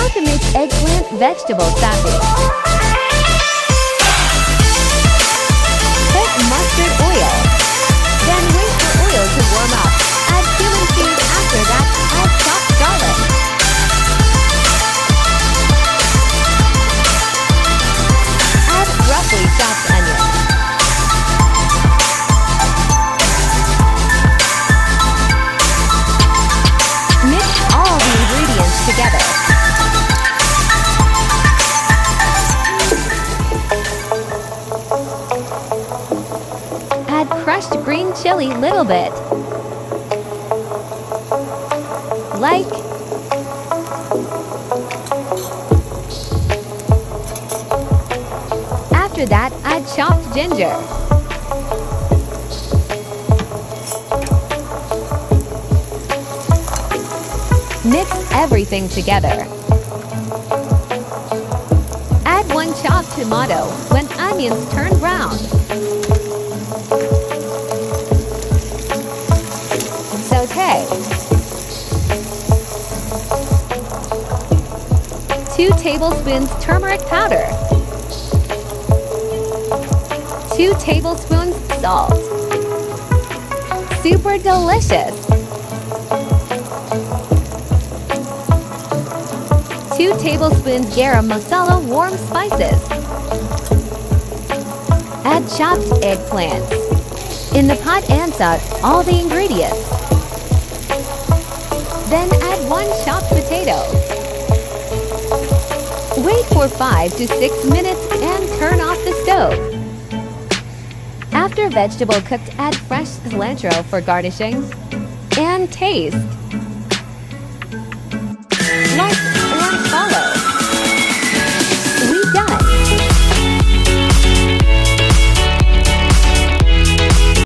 How to make eggplant vegetable sabji. Put mustard oil. Then wait for oil to warm up. Add cumin seeds. After that, add chopped garlic. Add roughly chopped onion. Mix all the ingredients together. Add crushed green chili little bit. Like. After that, add chopped ginger. Mix everything together. Add 1 chopped tomato when onions turn brown. Sauté. 2 tablespoons turmeric powder. 2 tablespoons salt. Super delicious. 2 tablespoons garam masala warm spices. Add chopped eggplants. In the pot answer all the ingredients. Then add 1 chopped potato. Wait for 5 to 6 minutes and turn off the stove. After vegetable cooked, add fresh cilantro for garnishing. And taste.